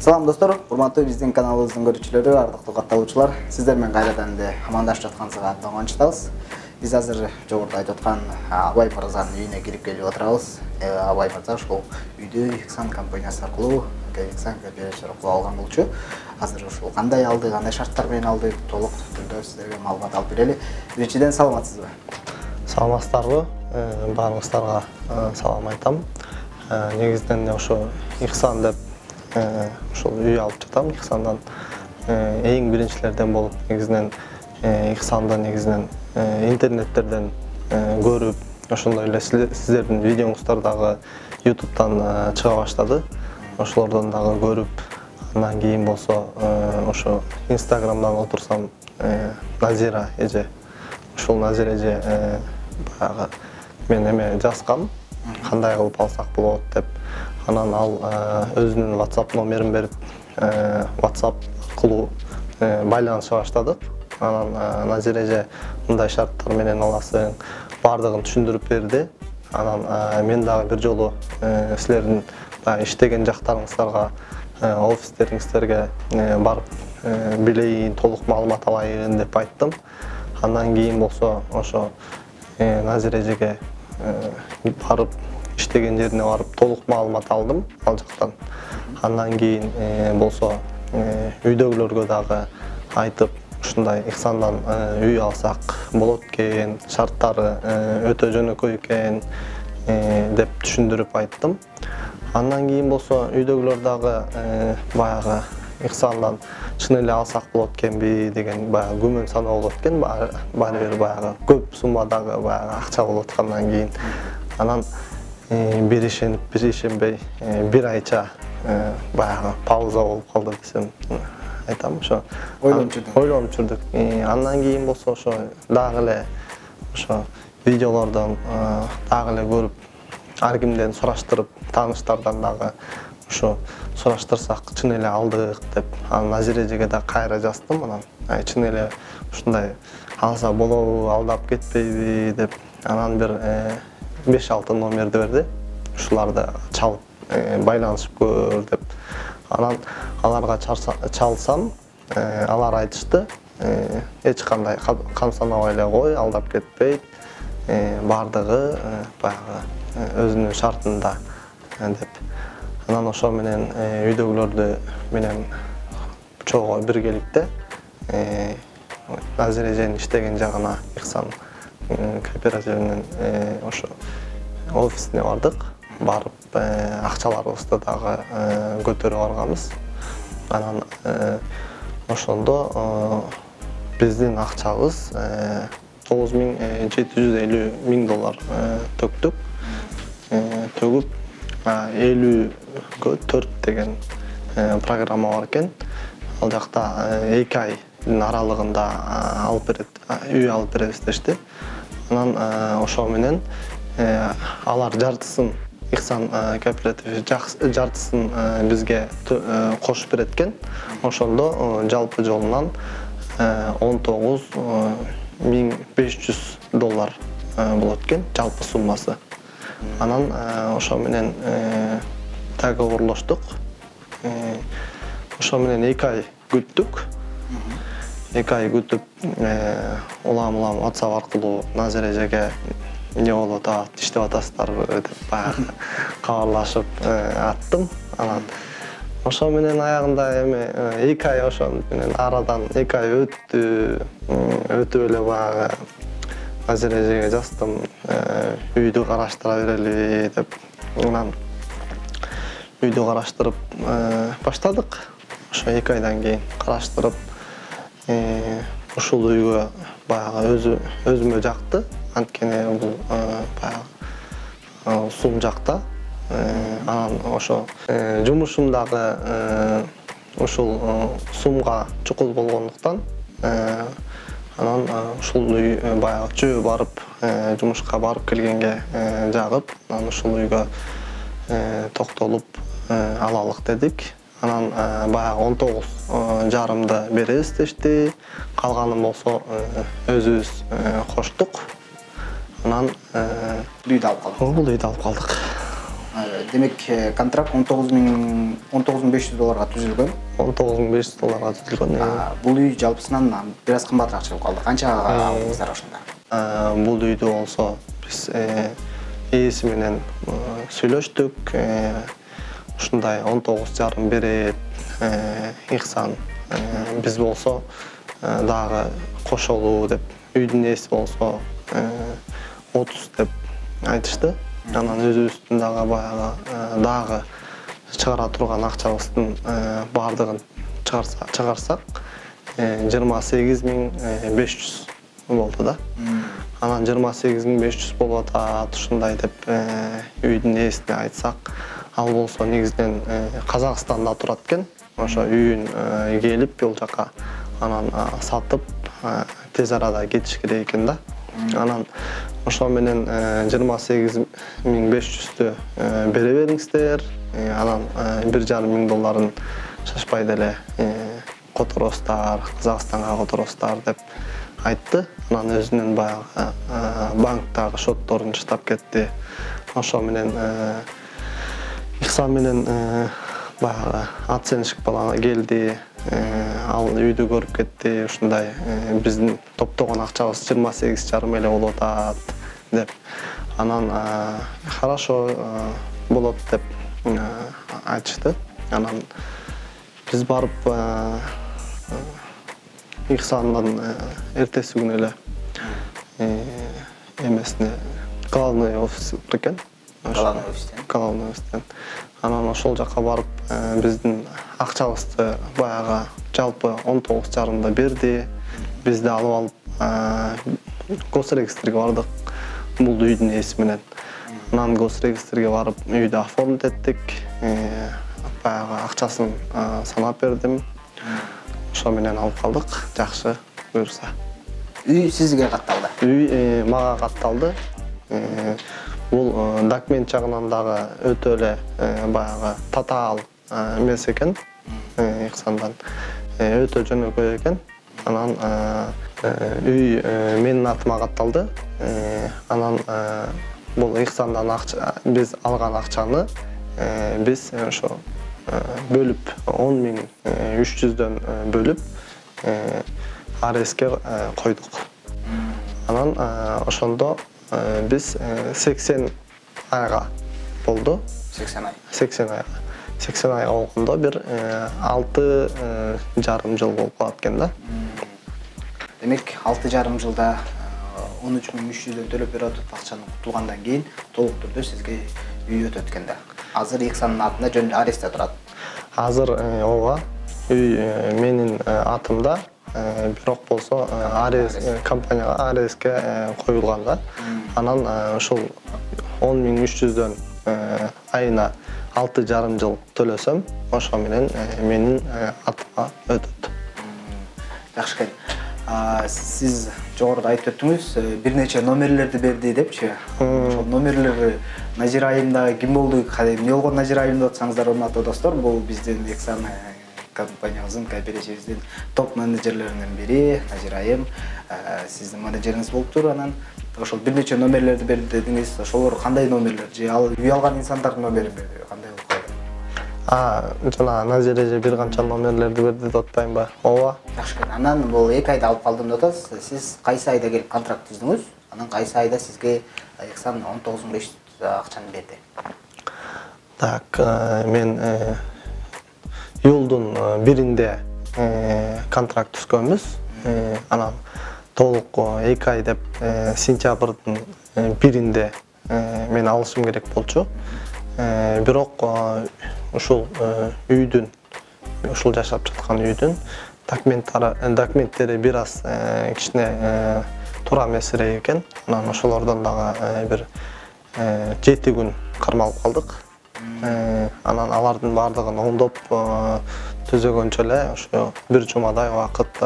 Салам достор, урматтуу биздин каналыбыздын көрүүчүлөрү, ардактуу катталуучулар. Сиздер менен кайрадан амандашып жаткансыга тоңончутабыз. Биз азыр жогоруда айтып аткан Абай мырзанын үйүнө кирип келип отурабыз. Абай мырза ушул үйдү Иксан компаниясы аркылуу, Иксан кооперативи аркылуу алган болчу. Азыр ушул кандай алды, кандай шарттар менен алды, толук түрдө сиздерге маалымат алып берели. Биринчиден саламатсызбы? Саламатсыздарбы? Баарыңыздарга салам айтам. Негизинен ошо Иксан деп ушул үй алып жатам. Иксандан эң биринчилерден болуп, негизинен Иксанды негизинен интернеттерден көрүп, ошондой эле сиздердин видеоңуздар дагы YouTube'дан чыга баштады. Ошолордон дагы көрүп, андан кийин болсо ошо Instagram'дан отурсам Назира эже, ушул Назира эже баягы мен эме жазгам, кандай кылып алсак болот деп. Анан ал өзүнүн WhatsApp номерин берип, WhatsApp аркылуу байланыша баштадык. Анан Назира эже мындай шарттар менен аласың, бардыгын түшүндүрүп берди. Анан мен дагы бир жолу силердин иштеген жактарыңыздарга, офистериңиздерге барып билейин, толук маалымат алайын деп айттым. Андан кийин болсо ошо Назира эжеге барып, иштеген жерине барып толук маалымат алдым ал жактан. Андан кийин болсо үйдөгүлөргө дагы айтып, ушундай Иксандан үй алсак болот экен, шарттары өтө жөнөкөй экен деп түшүндүрүп айттым. Андан кийин болсо үйдөгүлөр дагы баягы Иксандан чын эле алсак болот экенби деген баягы күмөн саноо болот экен. Баары бир баягы көп суммадагы баягы акча болуп аткандан кийин анан бир ишенип, бир ишенбей, бир айча баягы пауза болуп калды десем айтам. Ошо ойлонуп жүрдүк. Андан кийин болсо ошо дагы эле ошо видеолордон дагы эле көрүп, ар кимден сураштырып, тааныштардан дагы ошо сураштырсак чын эле алдык деп, анан Назира эжеге да кайра жаздым. Анан чын эле ушундай алса болобу, алдап кетпейби деп, анан бир 5-6 номерди берди. Ушуларды чалып байланышып көр деп. Анан аларга чалсам, алар айтышты, эч кандай камсанабай эле кой, алдап кетпейт, бардыгы баягы өзүнүн шартында деп. Анан ошо менен үйдөгүлөрдү менен чогуу биргеликте Назира эженин иштеген жагына, Иксан кооперативинин ошо офисине бардык. Барып акчаларыбызды дагы көтөрүп алганбыз. Анан ошондо биздин акчабыз $9750,000 төктүк. Төгүп 50-гө 4 деген программа бар экен. Ал жакта 2 айдын аралыгында үй алып беребиз дешти. Анан ошо менен алар жартысын, Иксан кооперативи жартысын бизге кошуп берет экен. Ошондо жалпы жолунан $19,500 болот экен жалпы суммасы. Анан ошо менен договорлоштук. Ошо менен 2 ай күттүк. 2 ай күтүп, улам WhatsApp аркылуу Назира эжеге не болуп атат, иштеп атасыздарбы деп баягы кабарлашып аттым. Анан ошо менен аягында эми 2 ай ошон менен арадан 2 ай өтүп эле баягы Назира эжеге жаздым, үйдү караштыра берели деп. Анан үйдү караштырып баштадык. Ошо 2 айдан кийин караштырып, ушул үйгө баягы өзүмө жакты. Анткени бул баягы сум жакта. Анан ошо жумушум дагы ушул сумга чукул болгондуктан анан ушул үй баягы жөө барып, жумушка барып келгенге жагып, анан ушул үйгө токтолуп алалык дедик. Анан баягы 19,5 беребиз дешти. Калганын болсо өзүбүз коштук. Анан үйдү алып калдык. Бул үйдү алып калдык. Демек контракт $19,500 түзүлгөн. $19,500 түзүлгөн. Бул үй жалпысынан бир аз кымбатыраак чыгып калды. Канчага алдыңыздар ошондо? Бул үйдү болсо биз ээси менен сүйлөштүк. Ушундай 19,5 берет. Ихсан биз болсо дагы кошолуу деп, үйдүн ээси болсо 30 деп айтышты. Анан өзүбүздүн дагы чыгара турган акчабыздын бардыгын чыгарсак 28,500 болду да. Анан 28,500 болуп атат, ушундай деп үйдүн ээсине айтсак, ал болсо негизинен Казакстанда турат экен. Ошо үйүн келип бул жака анан сатып тез арада кетиш керек экен да. Анан ошо менен 28,500'тү бере бериңиздер. Анан $1,500 шашпай деле которосуздар, Казакстанга которосуздар деп айтты. Анан өзүнүн баягы банктагы шотторун чыштап кетти. Ошо менен Ихсан менен баягы оценщик бала келди. Ал үйдү көрүп кетти. Ушундай биздин топтогон акчабыз 28,5 эле болуп атат деп. Анан хорошо болот деп айтышты. Анан биз барып Ихсандан эртеси күнү эле эмесине главный офис экен. Главный офистен. Анан ошол жака барып биздин акчабызды баягы жалпы 19,5 берди. Бизди алып госрегистрге бардык бул үйдүн ээси менен. Анан госрегистрге барып үйдү оформить эттик. Баягы акчасын санап бердим. Ошо менен алып калдык. Жакшы буюрса. Үй сизге катталды. Үй мага катталды. Бул документ жагынан дагы өтө эле баягы татаал эмес экен. Ихсандан өтө жөнөкөй экен. Анан үй менин атыма катталды. Анан бул Ихсандан биз алган акчаны биз ошо бөлүп 10,300'дөн бөлүп ареске койдук. Анан ошондо биз 80 айга болду. 80 ай. 80 айга. 80 айга болгондо бир 6,5 жыл болуп калат экен да. Демек 6,5 жылда 13,300'дөн төлөп берип атып акчаны кутулгандан кийин толук түрдө сизге үй өтөт экен да. Азыр Ихсандын атында жөн арестте турат. Азыр ооба үй менин атымда, бирок болсо компанияга ареске коюлган да. Анан ошол 10,300'дөн айына 6,5 жыл төлөсөм, ошо менен менин атыма өтөт. Жакшы экен. Сиз жогоруда айтып өттүңүз, бир нече номерлерди берди депчи. Ошол номерлер Назира айымда ким болду, эмне болгон Назира айым деп атсаңыздар, урматтуу достор, бул биздин Ихсан компаниябыздын, кооперативибиздин топ менеджерлеринен бири Назира айым. Сиздин менеджериңиз болуптур. Анан ошол бир нече номерлерди берди дедиңиз. Ошолор кандай номерлер? Же ал үй алган инсандардын номерин берди? Кандай болуп калды? Жана Назира же бир канча номерлерди берди деп атпаймынбы? Ооба. Жакшы экен. Анан бул 2 айда алып калдым деп атасыз. Сиз кайсы айда келип контракт түздүңүз? Анан кайсы айда сизге Ихсан 19,500 акчаны берди? Так, мен июлдун 1-inde контракт түзгөнбүз. Анан толук 2 ай деп сентябрдын 1-inde мен алышым керек болчу. Бирок ушул үйдүн, ушул жашап жаткан үйдүн документтери бир аз кичине туура эмесирээк экен. Анан ошолордон дагы бир 7 күн кармалып калдык. Анан алардын бардыгын оңдоп түзөгөнчө эле ошо бир жумадай убакыт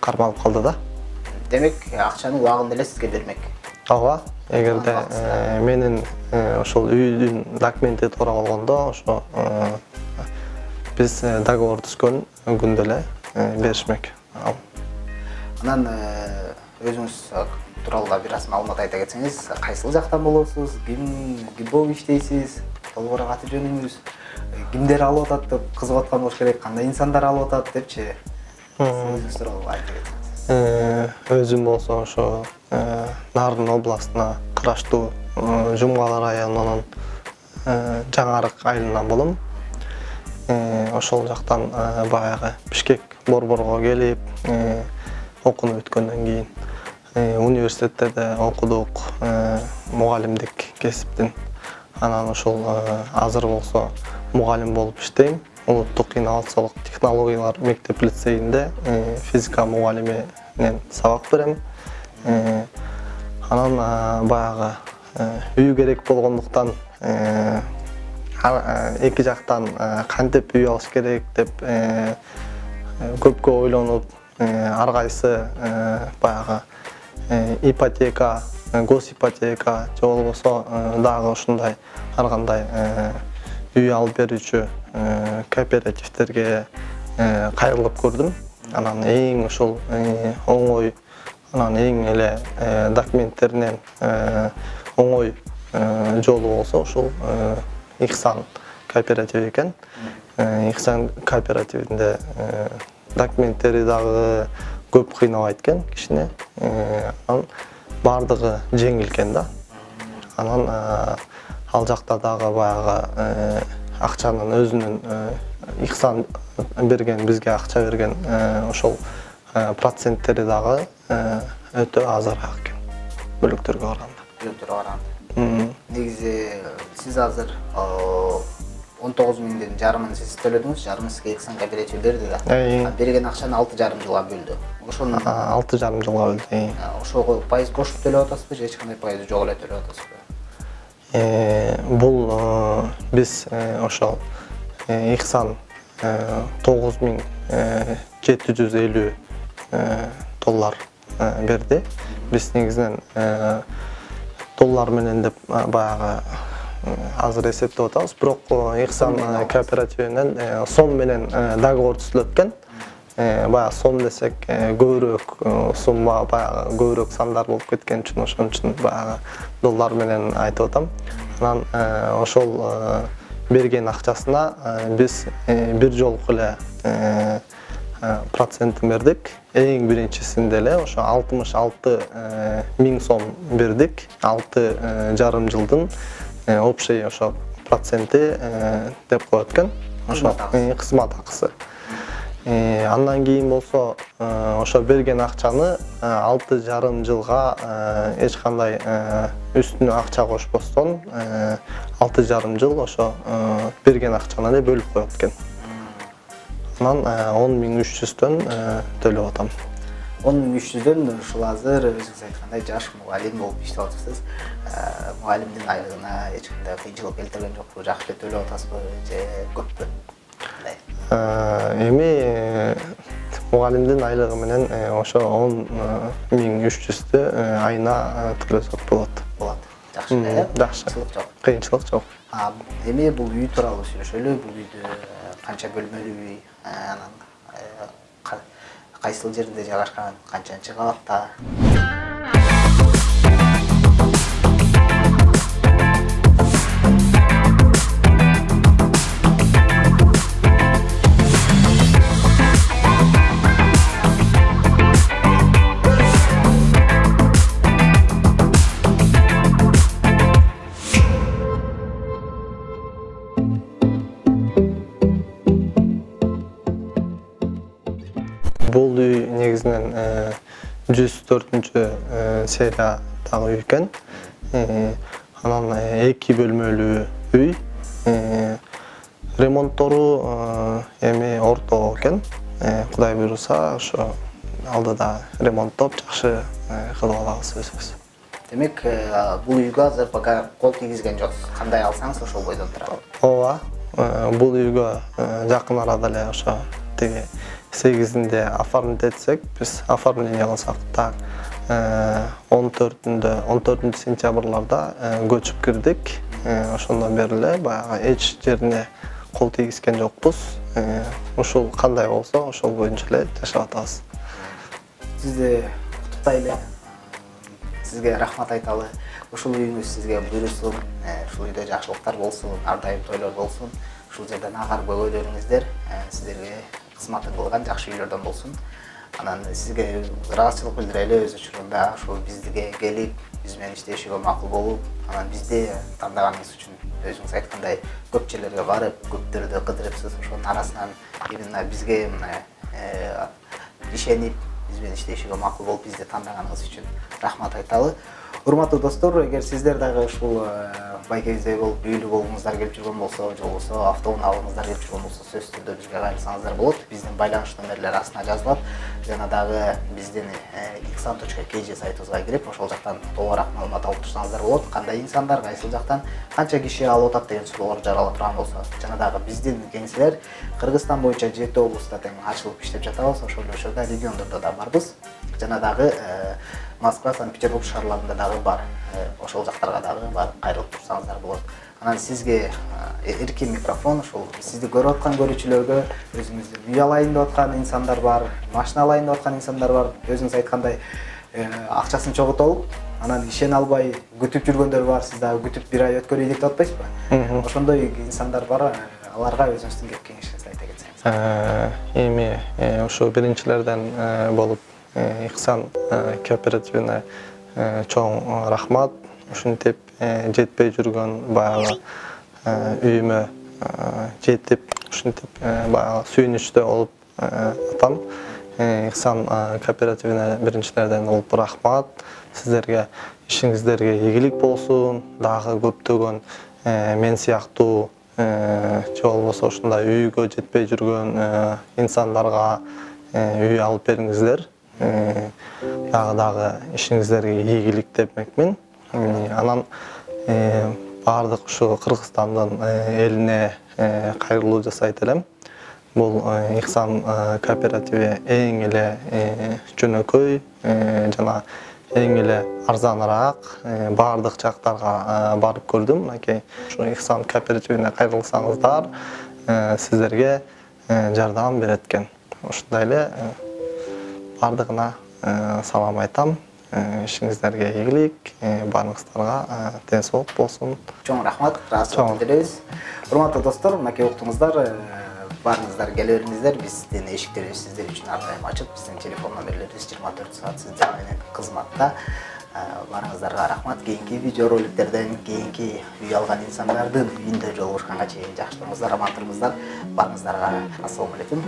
кармалып калды да. Демек, акчаны убагында эле сизге бермек. Ооба, эгерде менин ошол үйдүн документи туура болгондо, ошо биз договор түзгөн күндө эле беришмек. Анан өзүңүз тууралуу да бир аз маалымат айта кетсеңиз, кайсыл жактан болосуз, ким болуп иштейсиз, толугураак аты жөнүңүз, кимдер алып атат деп кызыгып аткан болуш керек, кандай инсандар алып атат депчи. Өзүңүз тууралуу айта кетсеңиз. Өзүм болсо ошо Нарын областына караштуу Жумгала районунун Жаңарык айылынан болом. Ошол жактан баягы Бишкек Борборго келип, окууну өткөндөн кийин университетте окудук, мугалимдик кесиптин. Анан ошол азыр болсо мугалим болуп иштейм. Улуттук инновациялык технологиялар мектеп лицейинде физика мугалиминен сабак берем. Анан баягы үй керек болгондуктан эки жактан кантип үй алыш керек деп көпкө ойлонуп, ар кайсы баягы ипотека, госипотека же болбосо дагы ушундай ар кандай үй алып берүүчү кооперативтерге кайрылып көрдүм. Анан эң ошол оңой, анан эң эле документтеринен оңой жолу болсо ошол Ихсан кооперативи экен. Ихсан кооперативинде документтери дагы көп кыйнабайт экен кишине. Анан бардыгы жеңил экен да. Анан ал жакта дагы баягы акчанын өзүнүн Ихсан берген, бизге акча берген ошол проценттери дагы өтө азыраак экен бөлөктөргө караганда. Негизи сиз азыр 19.000-ден жарымын сиз төлөдүңүз, жарымын сизге Ихсан кооперативи берди да. Берген акчаны 6,5 жылга бөлдү. Ошону 6,5 жылга бөлдү. Ошого пайыз кошуп төлөп атасызбы же эч кандай пайызы жок эле төлөп атасызбы? Бул биз ошол Ихсан 9.750 доллар берди. Биз негизинен доллар менен деп баягы азыр эсептеп атабыз. Бирок Ихсан кооперативинен сом менен договор түзүлөт экен. Баягы сом десек көбүрөөк сумма, баягы көбүрөөк сандар болуп кеткен үчүн ошон үчүн баягы доллар менен айтып атам. Анан ошол берген акчасына биз бир жолку эле процентин бердик. Эң биринчисинде эле ошо 66.000 сом бердик. 6,5 жылдын общий ошо проценти деп коет экен. Ошо кызмат акысы. Андан кийин болсо ошо берген акчаны 6,5 жылга эч кандай үстүнө акча кошпостон 6,5 жыл ошо берген акчаны эле бөлүп коет экен. Анан 10.300дөн төлөп атам. 10.300дөн ушул азыр өзүңүз айткандай жаш мугалим болуп иштеп атасыз. Мугалимдин айлыгына эч кандай кыйынчылык келтирген жокпу? Жакшы төлөп атасызбы же көппү? Эми мугалимдин айлыгы менен ошо 10.300дү айына төлөсөк болот. Жакшы эле? Жакшы. Кыйынчылык жок. Эми бул үй тууралуу сүйлөшөлү. Бул үйдө канча бөлмөлүү үй, анан кайсыл жеринде жайгашкан, канчанчы кабатта? Бул үй негизинен 104-сериядагы үй экен. Анан 2 бөлмөлүү үй. Ремонттору эми орто экен. Кудай буйруса, ошо алдыда ремонттоп жакшы кылып алабыз өзүбүз. Демек, бул үйгө азыр пока кол тийгизген жоксуз. Кандай алсаңыз ошол бойдон турат. Ооба, бул үйгө жакын арада эле ошо теги 8-inde оформить etsek, biz оформление кылсак так 14 сентябрларда көчүп кирдик. Ошондон бери эле баягы эч жерине кол тийгизген жокпуз. Ушул кандай болсо, ошол боюнча эле жашап атабыз. Сизди куттуктайлы. сизге рахмат айталы. Ушул үйүңүз сизге буйрусун, ушул үйдө жакшылыктар болсун, ар дайым тойлор болсун. Ушул жерден агар көбөлөрүңүздөр сиздерге кызматын кылган жакшы үйлөрдөн болсун. Анан сизге ыраазычылык билдирели өз учурунда ушул бизге келип, биз менен иштешиге макул болуп, анан бизди тандаганыңыз үчүн өзүңүз айткандай көп жерлерге барып, көптөрдү кыдырыпсыз. Ошонун арасынан именно бизге ишенип, биз менен иштешиге макул болуп, бизди тандаганыңыз үчүн рахмат айталы. Урматтуу достор, эгер сиздер дагы ушул байкебиздей болуп, үйлүү болгуңуздар келип жүргөн болсо, же болбосо автоунаалыңыздар келип жүргөн болсо, сөзсүз түрдө бизге кайрылсаңыздар болот. Биздин байланыш номерлери астына жазылат. Жана дагы биздин ihsan.kg сайтыбызга кирип, ошол жактан толугураак маалымат алып турсаңыздар болот. Кандай инсандар, кайсыл жактан, канча киши алып атат деген суроолор жарала турган болсо. Жана дагы биздин кеңселер Кыргызстан боюнча 7 облустта тең ачылып иштеп жатабыз. Ошол ошолда региондордо да барбыз. Жана дагы Москва, Санкт-Петербург шаарларында дагы бар. Ошол жактарга дагы барып кайрылып турсаңыздар болот. Анан сизге эркин микрофон, ошол сизди көрүп аткан көрүүчүлөргө өзүңүздү үй алайын деп аткан инсандар бар, машина алайын деп аткан инсандар бар. Өзүңүз айткандай акчасын чогултуп, анан ишене албай күтүп жүргөндөр бар. Сиз дагы күтүп бир ай өткөрөйүн деп атпайсызбы? Ошондой инсандар бар. Аларга өзүңүздүн кеп кеңешиңизди айта кетсеңиз. Эми ошо биринчилерден болуп Ихсан кооперативине чоң рахмат. Ушинтип жетпей жүргөн баягы үйүмө жетип, ушинтип баягы сүйүнүчтө болуп атам. Ихсан кооперативине биринчилерден болуп рахмат. Сиздерге ишиңиздерге ийгилик болсун. Дагы көптөгөн мен сыяктуу же болбосо ушундай үйгө жетпей жүргөн инсандарга үй алып бериңиздер. Дагы ишиңиздерге ийгилик депмекмин. Анан баардык ушу Кыргызстандын элине кайрылуу жасайт элем. Бул Ихсан кооперативи эң эле жөнөкөй жана эң эле арзаныраак баардык жактарга барып көрдүм. Мынакей ушу Ихсан кооперативине кайрылсаңыздар, сиздерге жардам берет экен. Ушундай эле баардыгына салам айтам. Ишиңиздерге ийгилик, баарыңыздарга ден соолук болсун. Чоң рахмат, ыраазычылык билдиребиз. Урматтуу достор, мынакей уктуңуздар, баарыңыздар келе бериңиздер. Биздин эшиктерибиз сиздер үчүн ар дайым ачык. Биздин телефон номерлерибиз 24 саат сиздер менен кызматта. Баарыңыздарга рахмат. Кийинки видео роликтерден, кийинки үй алган инсандардын үйүндө жолугушканга чейин жакшы туруңуздар, аман туруңуздар. Баарыңыздарга ассалому алейкум.